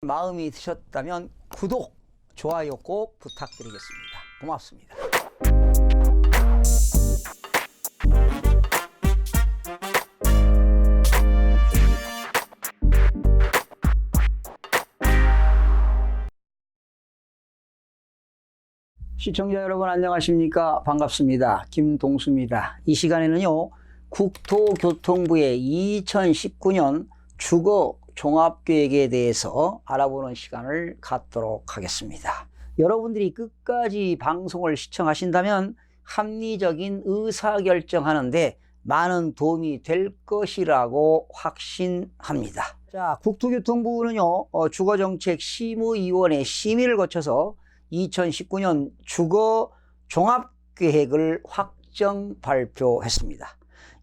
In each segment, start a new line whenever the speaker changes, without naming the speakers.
마음이 드셨다면 구독, 좋아요 꼭 부탁드리겠습니다. 고맙습니다. 시청자 여러분 안녕하십니까? 반갑습니다. 김동수입니다. 이 시간에는요, 국토교통부의 2019년 주거 종합계획에 대해서 알아보는 시간을 갖도록 하겠습니다. 여러분들이 끝까지 방송을 시청하신다면 합리적인 의사결정하는데 많은 도움이 될 것이라고 확신합니다. 자, 국토교통부는요, 주거정책 심의위원회 심의를 거쳐서 2019년 주거 종합계획을 확정 발표했습니다.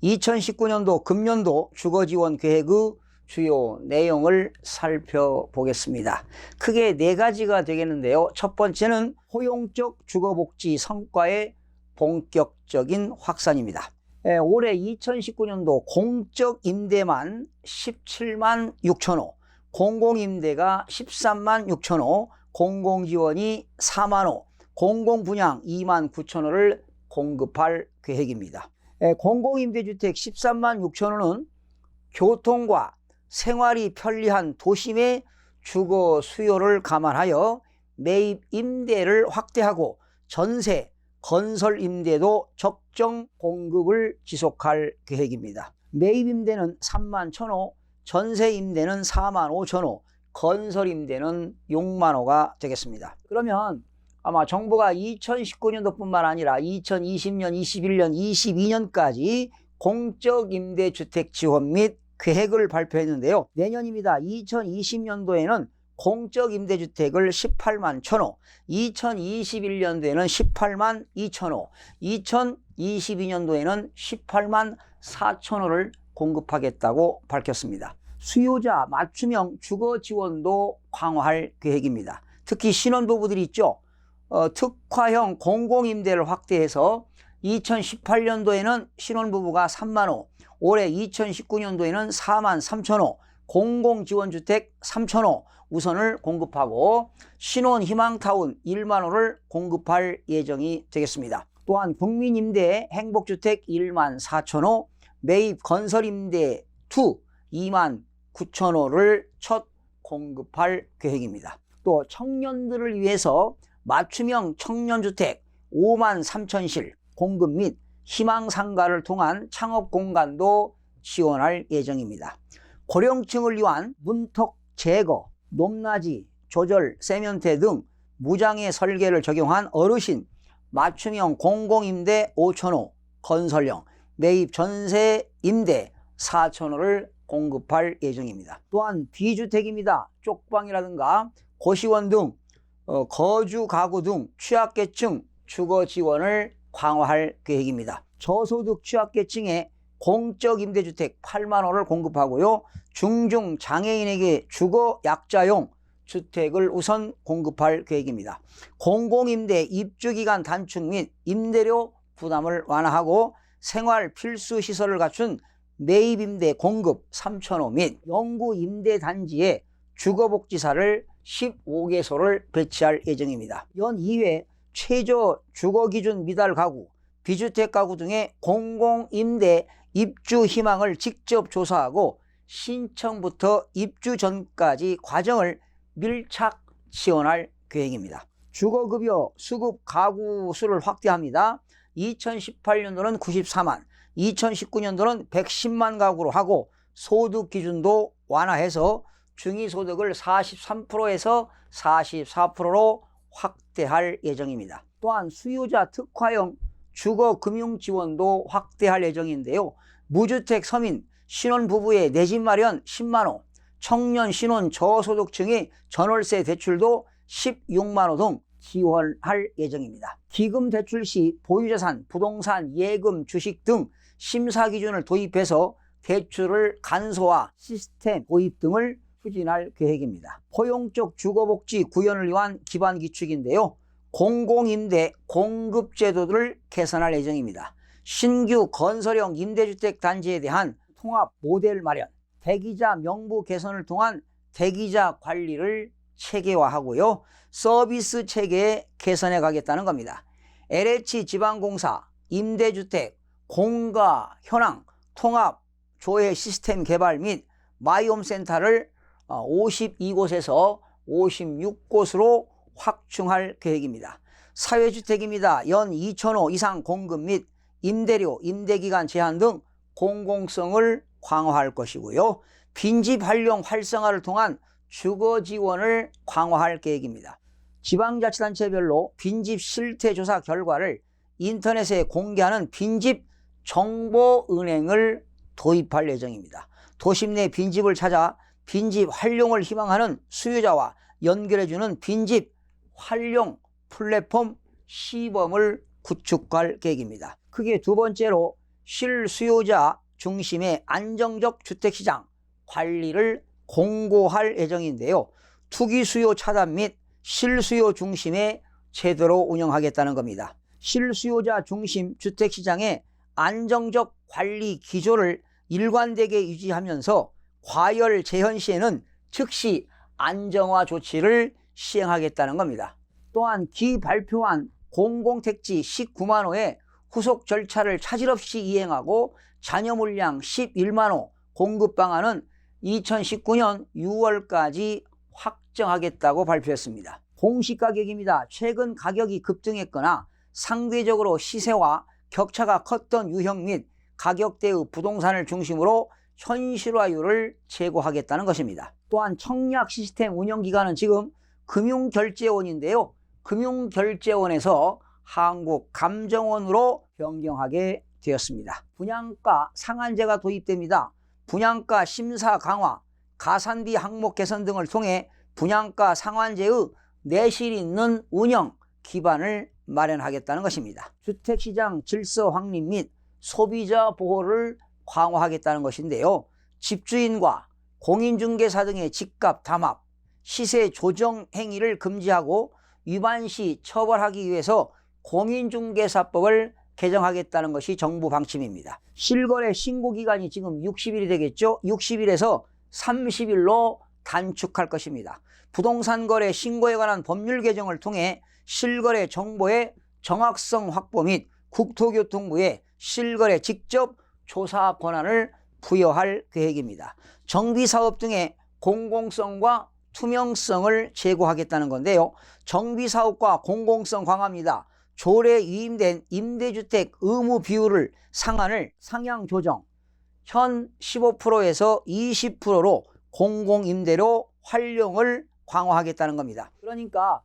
2019년도 금년도 주거지원 계획의 주요 내용을 살펴보겠습니다. 크게 네 가지가 되겠는데요. 첫 번째는 포용적 주거복지 성과의 본격적인 확산입니다. 올해 2019년도 공적 임대만 17만 6천 호, 공공임대가 13만 6천 호, 공공지원이 4만 호, 공공분양 2만 9천 호를 공급할 계획입니다. 공공임대주택 13만 6천 호는 교통과 생활이 편리한 도심의 주거 수요를 감안하여 매입 임대를 확대하고 전세, 건설 임대도 적정 공급을 지속할 계획입니다. 매입 임대는 3만 1천 호, 전세 임대는 4만 5천 호, 건설 임대는 6만 호가 되겠습니다. 그러면 아마 정부가 2019년도뿐만 아니라 2020년, 21년, 22년까지 공적 임대주택 지원 및 계획을 발표했는데요. 내년입니다. 2020년도에는 공적 임대주택을 18만 1,000호, 2021년도에는 18만 2,000호, 2022년도에는 18만 4,000호를 공급하겠다고 밝혔습니다. 수요자 맞춤형 주거 지원도 강화할 계획입니다. 특히 신혼부부들이 있죠. 특화형 공공임대를 확대해서 2018년도에는 신혼부부가 3만 호, 올해 2019년도에는 4만 3천 호, 공공지원주택 3천 호 우선을 공급하고 신혼희망타운 1만 호를 공급할 예정이 되겠습니다. 또한 국민임대 행복주택 1만 4천 호, 매입 건설임대 2만 9천 호를 첫 공급할 계획입니다. 또 청년들을 위해서 맞춤형 청년주택 5만 3천실 공급 및 희망상가를 통한 창업 공간도 지원할 예정입니다. 고령층을 위한 문턱 제거, 높낮이 조절 세면대 등 무장애 설계를 적용한 어르신 맞춤형 공공임대 5천호 건설형 매입 전세 임대 4천호를 공급할 예정입니다. 또한 비주택입니다. 쪽방이라든가 고시원 등 거주 가구 등 취약계층 주거 지원을 강화할 계획입니다. 저소득 취약계층에 공적 임대주택 8만 호를 공급하고요. 중증 장애인에게 주거 약자용 주택을 우선 공급할 계획입니다. 공공임대 입주기간 단축 및 임대료 부담을 완화하고 생활 필수 시설을 갖춘 매입임대 공급 3,000호 및 영구임대단지에 주거복지사를 15개소를 배치할 예정입니다. 연 2회 최저 주거기준 미달 가구, 비주택 가구 등의 공공임대 입주 희망을 직접 조사하고 신청부터 입주 전까지 과정을 밀착 지원할 계획입니다. 주거급여 수급 가구 수를 확대합니다. 2018년도는 94만, 2019년도는 110만 가구로 하고 소득 기준도 완화해서 중위소득을 43%에서 44%로 확대할 예정입니다. 또한 수요자 특화형 주거금융 지원도 확대할 예정인데요. 무주택 서민 신혼부부의 내 집 마련 10만 호, 청년 신혼 저소득층의 전월세 대출도 16만 호 등 지원할 예정입니다. 기금 대출 시 보유자산, 부동산, 예금, 주식 등 심사 기준을 도입해서 대출을 간소화 시스템 도입 등을 추진할 계획입니다. 포용적 주거복지 구현을 위한 기반 기축인데요. 공공임대 공급제도를 개선할 예정입니다. 신규 건설형 임대주택 단지에 대한 통합 모델 마련, 대기자 명부 개선을 통한 대기자 관리를 체계화하고요. 서비스 체계 개선해 가겠다는 겁니다. LH 지방공사, 임대주택, 공가, 현황, 통합, 조회 시스템 개발 및 마이홈센터를 52곳에서 56곳으로 확충할 계획입니다. 사회주택입니다. 연 2,000호 이상 공급 및 임대료, 임대기간 제한 등 공공성을 강화할 것이고요. 빈집 활용 활성화를 통한 주거 지원을 강화할 계획입니다. 지방자치단체별로 빈집 실태조사 결과를 인터넷에 공개하는 빈집 정보은행을 도입할 예정입니다. 도심 내 빈집을 찾아 빈집 활용을 희망하는 수요자와 연결해주는 빈집 활용 플랫폼 시범을 구축할 계획입니다. 크게 두 번째로 실수요자 중심의 안정적 주택시장 관리를 공고할 예정인데요. 투기 수요 차단 및 실수요 중심의 제도로 운영하겠다는 겁니다. 실수요자 중심 주택시장의 안정적 관리 기조를 일관되게 유지하면서 과열 재현 시에는 즉시 안정화 조치를 시행하겠다는 겁니다. 또한 기발표한 공공택지 19만 호의 후속 절차를 차질 없이 이행하고 잔여 물량 11만 호 공급 방안은 2019년 6월까지 확정하겠다고 발표했습니다. 공시가격입니다. 최근 가격이 급등했거나 상대적으로 시세와 격차가 컸던 유형 및 가격대의 부동산을 중심으로 현실화율을 제고하겠다는 것입니다. 또한 청약 시스템 운영기관은 지금 금융결제원인데요. 금융결제원에서 한국감정원으로 변경하게 되었습니다. 분양가 상한제가 도입됩니다. 분양가 심사 강화, 가산비 항목 개선 등을 통해 분양가 상한제의 내실 있는 운영 기반을 마련하겠다는 것입니다. 주택시장 질서 확립 및 소비자 보호를 강화하겠다는 것인데요. 집주인과 공인중개사 등의 집값 담합, 시세 조정 행위를 금지하고 위반 시 처벌하기 위해서 공인중개사법을 개정하겠다는 것이 정부 방침입니다. 실거래 신고기간이 지금 60일이 되겠죠. 60일에서 30일로 단축할 것입니다. 부동산거래 신고에 관한 법률 개정을 통해 실거래 정보의 정확성 확보 및 국토교통부에 실거래 직접 조사 권한을 부여할 계획입니다. 정비사업 등의 공공성과 투명성을 제고하겠다는 건데요. 정비사업과 공공성 강화입니다. 조례 위임된 임대주택 의무 비율을 상한을 상향 조정, 현 15%에서 20%로 공공임대료 활용을 강화하겠다는 겁니다. 그러니까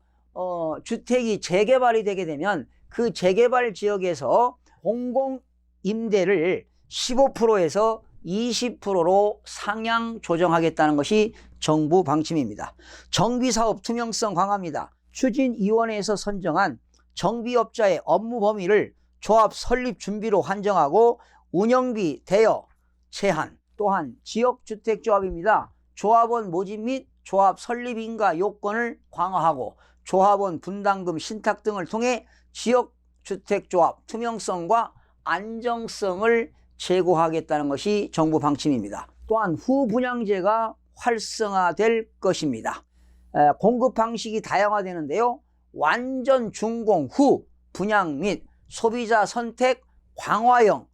주택이 재개발이 되게 되면 그 재개발 지역에서 공공임대를 15%에서 20%로 상향 조정하겠다는 것이 정부 방침입니다. 정비사업 투명성 강화입니다. 추진위원회에서 선정한 정비업자의 업무 범위를 조합 설립 준비로 한정하고 운영비 대여 제한, 또한 지역주택조합입니다. 조합원 모집 및 조합 설립 인가 요건을 강화하고 조합원 분담금 신탁 등을 통해 지역주택조합 투명성과 안정성을 제고하겠다는 것이 정부 방침입니다. 또한 후분양제가 활성화될 것입니다. 공급 방식이 다양화되는데요. 완전 준공 후 분양 및 소비자 선택 강화형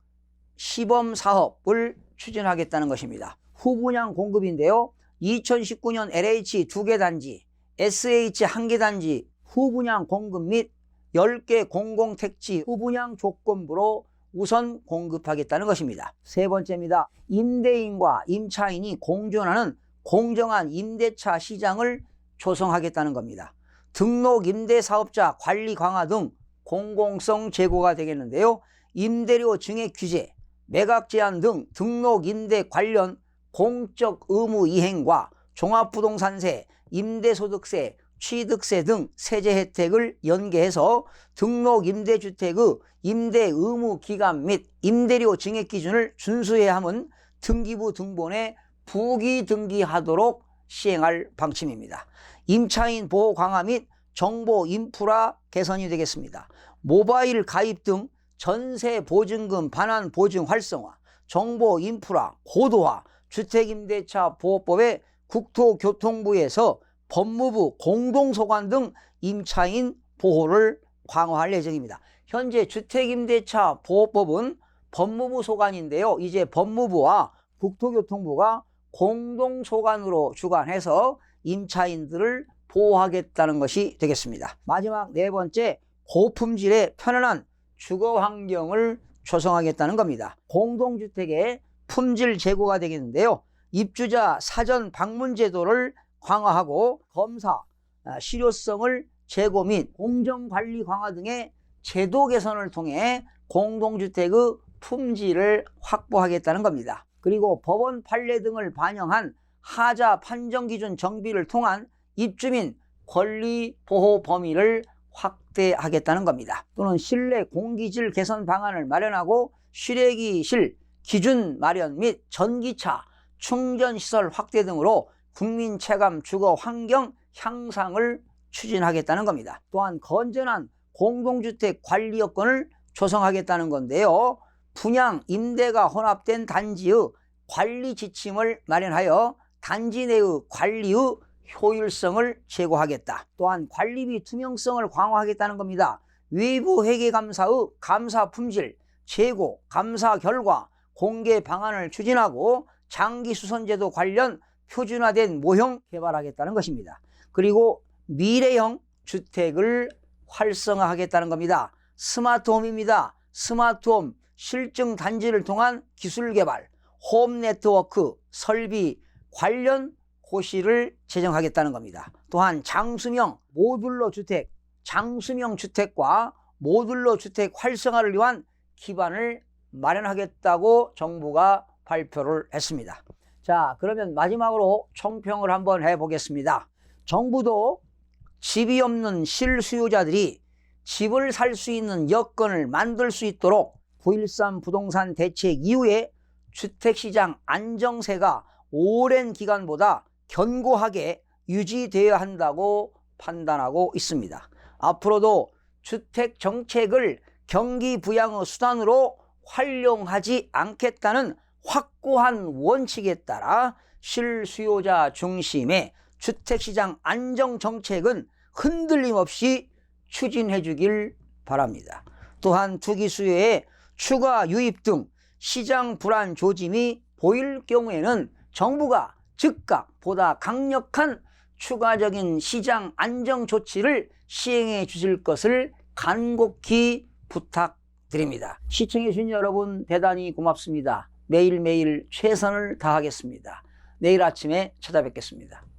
시범 사업을 추진하겠다는 것입니다. 후분양 공급인데요. 2019년 LH 2개 단지, SH 1개 단지 후분양 공급 및 10개 공공택지 후분양 조건부로 우선 공급하겠다는 것입니다. 세 번째입니다. 임대인과 임차인이 공존하는 공정한 임대차 시장을 조성하겠다는 겁니다. 등록 임대사업자 관리 강화 등 공공성 제고가 되겠는데요. 임대료 증액 규제, 매각 제한 등 등록 임대 관련 공적 의무 이행과 종합부동산세, 임대소득세, 취득세 등 세제 혜택을 연계해서 등록 임대주택의 임대 의무 기간 및 임대료 증액 기준을 준수해야 함은 등기부 등본에 부기 등기하도록 시행할 방침입니다. 임차인 보호 강화 및 정보 인프라 개선이 되겠습니다. 모바일 가입 등 전세 보증금 반환 보증 활성화, 정보 인프라 고도화, 주택임대차 보호법의 국토교통부에서 법무부 공동소관 등 임차인 보호를 강화할 예정입니다. 현재 주택임대차 보호법은 법무부 소관인데요. 이제 법무부와 국토교통부가 공동소관으로 주관해서 임차인들을 보호하겠다는 것이 되겠습니다. 마지막 네 번째, 고품질의 편안한 주거 환경을 조성하겠다는 겁니다. 공동주택의 품질 제고가 되겠는데요. 입주자 사전 방문 제도를 강화하고 검사, 실효성을 제고 및 공정관리 강화 등의 제도 개선을 통해 공동주택의 품질을 확보하겠다는 겁니다. 그리고 법원 판례 등을 반영한 하자 판정 기준 정비를 통한 입주민 권리 보호 범위를 확대하겠다는 겁니다. 또는 실내 공기질 개선 방안을 마련하고 실외기실 기준 마련 및 전기차 충전시설 확대 등으로 국민 체감 주거 환경 향상을 추진하겠다는 겁니다. 또한 건전한 공동주택 관리 여건을 조성하겠다는 건데요. 분양, 임대가 혼합된 단지의 관리 지침을 마련하여 단지 내의 관리의 효율성을 제고하겠다. 또한 관리비 투명성을 강화하겠다는 겁니다. 외부 회계감사의 감사 품질, 재고, 감사 결과, 공개 방안을 추진하고 장기 수선제도 관련 표준화된 모형 개발하겠다는 것입니다. 그리고 미래형 주택을 활성화하겠다는 겁니다. 스마트홈입니다. 스마트홈 실증 단지를 통한 기술 개발, 홈 네트워크 설비 관련 고시를 제정하겠다는 겁니다. 또한 장수명 모듈러 주택, 장수명 주택과 모듈러 주택 활성화를 위한 기반을 마련하겠다고 정부가 발표를 했습니다. 자, 그러면 마지막으로 총평을 한번 해보겠습니다. 정부도 집이 없는 실수요자들이 집을 살 수 있는 여건을 만들 수 있도록 9.13 부동산 대책 이후에 주택시장 안정세가 오랜 기간보다 견고하게 유지되어야 한다고 판단하고 있습니다. 앞으로도 주택정책을 경기 부양의 수단으로 활용하지 않겠다는 확고한 원칙에 따라 실수요자 중심의 주택시장 안정정책은 흔들림 없이 추진해 주길 바랍니다. 또한 투기 수요의 추가 유입 등 시장 불안 조짐이 보일 경우에는 정부가 즉각 보다 강력한 추가적인 시장 안정 조치를 시행해 주실 것을 간곡히 부탁드립니다. 시청해 주신 여러분 대단히 고맙습니다. 매일매일 최선을 다하겠습니다. 내일 아침에 찾아뵙겠습니다.